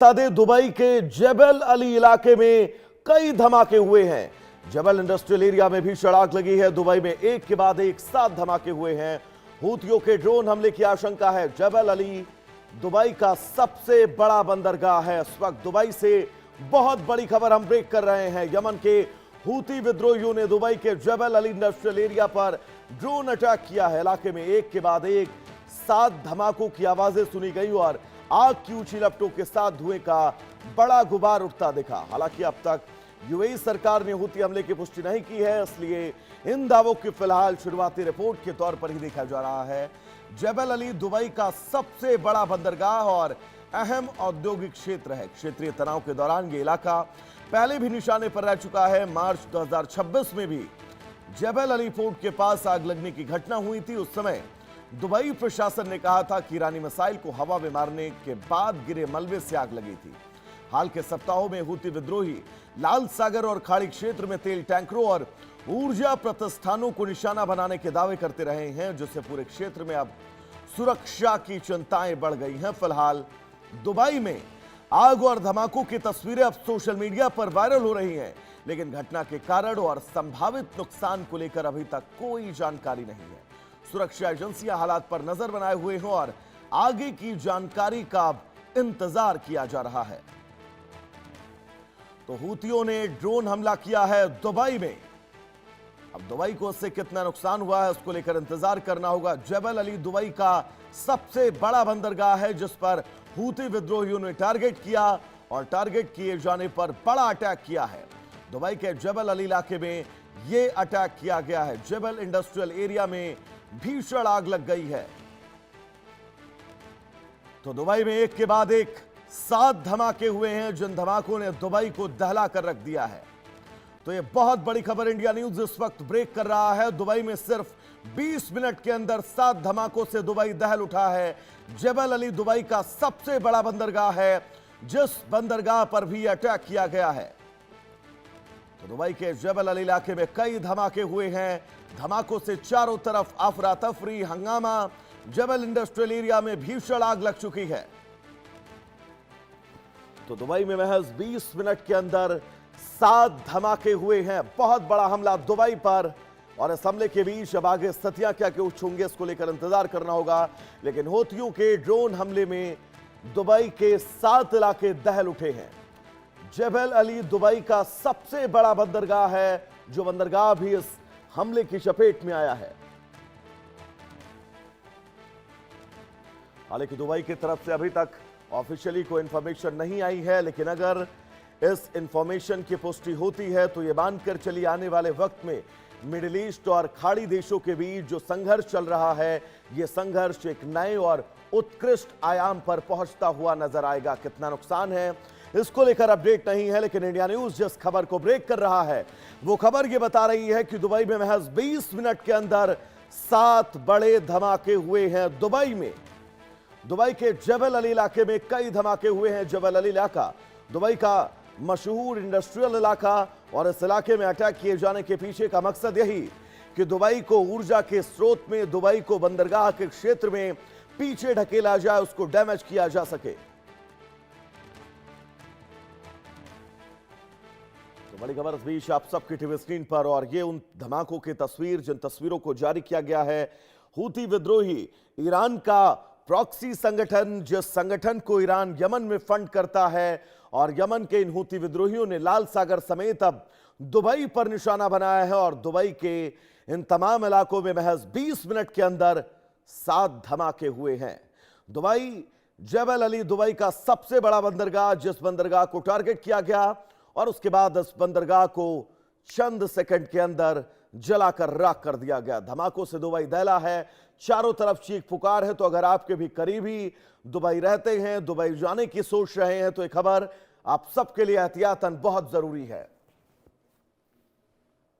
तदे दुबई के जबल अली इलाके में कई धमाके हुए हैं। जबल इंडस्ट्रियल एरिया में भी आग लगी है। दुबई में एक के बाद एक 7 धमाके हुए हैं। हूतियों के ड्रोन हमले की आशंका है। जबल अली दुबई का सबसे बड़ा बंदरगाह है। इस वक्त दुबई से बहुत बड़ी खबर हम ब्रेक कर रहे हैं। यमन के हूती विद्रोहियों ने दुबई के जबल अली इंडस्ट्रियल एरिया पर ड्रोन अटैक किया है। इलाके में एक के बाद एक 7 धमाकों की आवाजें सुनी गई और आग की ऊंची लपटों के साथ धुएं का बड़ा गुबार उठता दिखा। हालांकि अब तक यूएई सरकार ने हूती हमले की पुष्टि नहीं की है, इसलिए इन दावों की फिलहाल शुरुआती रिपोर्ट के तौर पर ही देखा जा रहा है। जबल अली दुबई का सबसे बड़ा बंदरगाह और अहम औद्योगिक क्षेत्र है। क्षेत्रीय तनाव के दौरान यह इलाका पहले भी निशाने पर रह चुका है। मार्च 2026 में भी जबल अली पोर्ट के पास आग लगने की घटना हुई थी। उस समय दुबई प्रशासन ने कहा था कि ईरानी मिसाइल को हवा में मारने के बाद गिरे मलबे से आग लगी थी। हाल के सप्ताहों में हूती विद्रोही लाल सागर और खाड़ी क्षेत्र में तेल टैंकरों और ऊर्जा प्रतिष्ठानों को निशाना बनाने के दावे करते रहे हैं, जिससे पूरे क्षेत्र में अब सुरक्षा की चिंताएं बढ़ गई हैं। फिलहाल दुबई में आग और धमाकों की तस्वीरें अब सोशल मीडिया पर वायरल हो रही हैं, लेकिन घटना के कारण और संभावित नुकसान को लेकर अभी तक कोई जानकारी नहीं है। सुरक्षा एजेंसियां हालात पर नजर बनाए हुए हैं और आगे की जानकारी का इंतजार किया जा रहा है। तो हूतियों ने ड्रोन हमला किया है दुबई में। अब दुबई को इससे कितना नुकसान हुआ है उसको लेकर इंतजार करना होगा। जबल अली दुबई का सबसे बड़ा बंदरगाह है, जिस पर हूती विद्रोहियों ने टारगेट किया और टारगेट किए जाने पर बड़ा अटैक किया है। दुबई के जबल अली इलाके में यह अटैक किया गया है। जबल इंडस्ट्रियल एरिया में भीषण आग लग गई है। तो दुबई में एक के बाद एक 7 धमाके हुए हैं, जिन धमाकों ने दुबई को दहला कर रख दिया है। तो यह बहुत बड़ी खबर इंडिया न्यूज इस वक्त ब्रेक कर रहा है। दुबई में सिर्फ 20 मिनट के अंदर 7 धमाकों से दुबई दहल उठा है। जबल अली दुबई का सबसे बड़ा बंदरगाह है, जिस बंदरगाह पर भी अटैक किया गया है। तो दुबई के जबल अली इलाके में कई धमाके हुए हैं। धमाकों से चारों तरफ अफरा तफरी हंगामा। जबल इंडस्ट्रियल एरिया में भीषण आग लग चुकी है। तो दुबई में महज 20 मिनट के अंदर 7 धमाके हुए हैं। बहुत बड़ा हमला दुबई पर, और इस हमले के बीच अब आगे स्थितियां क्या कुछ होंगे इसको लेकर इंतजार करना होगा। लेकिन हूतियों के ड्रोन हमले में दुबई के 7 इलाके दहल उठे हैं। जबल अली दुबई का सबसे बड़ा बंदरगाह है, जो बंदरगाह भी इस हमले की चपेट में आया है। हालांकि दुबई की तरफ से अभी तक ऑफिशियली कोई इंफॉर्मेशन नहीं आई है, लेकिन अगर इस इंफॉर्मेशन की पुष्टि होती है तो यह मानकर चली आने वाले वक्त में मिडिल ईस्ट और खाड़ी देशों के बीच जो संघर्ष चल रहा है, यह संघर्ष एक नए और उत्कृष्ट आयाम पर पहुंचता हुआ नजर आएगा। कितना नुकसान है इसको लेकर अपडेट नहीं है, लेकिन इंडिया न्यूज जिस खबर को ब्रेक कर रहा है वो खबर ये बता रही है कि दुबई में महज 20 मिनट के अंदर 7 बड़े धमाके हुए हैं। दुबई में दुबई के जबल अली इलाके में कई धमाके हुए हैं। जबल अली इलाका दुबई का मशहूर इंडस्ट्रियल इलाका, और इस इलाके में अटैक किए जाने के पीछे का मकसद यही कि दुबई को ऊर्जा के स्रोत में, दुबई को बंदरगाह के क्षेत्र में पीछे ढकेला जाए, उसको डैमेज किया जा सके। तो बड़ी खबर इस बीच आप सबकी टीवी स्क्रीन पर, और ये उन धमाकों की तस्वीर जिन तस्वीरों को जारी किया गया है। हूती विद्रोही ईरान का प्रॉक्सी संगठन, जिस संगठन को ईरान यमन में फंड करता है, और यमन के इन हूती विद्रोहियों ने लाल सागर समेत अब दुबई पर निशाना बनाया है। और दुबई के इन तमाम इलाकों में महज 20 मिनट के अंदर 7 धमाके हुए हैं। दुबई जबल अली दुबई का सबसे बड़ा बंदरगाह, जिस बंदरगाह को टारगेट किया गया और उसके बाद इस बंदरगाह को चंद सेकंड के अंदर जलाकर राख कर दिया गया। धमाकों से दुबई दहला है, चारों तरफ चीख पुकार है। तो अगर आपके भी करीबी दुबई रहते हैं, दुबई जाने की सोच रहे हैं, तो ये खबर आप सबके लिए एहतियातन बहुत जरूरी है।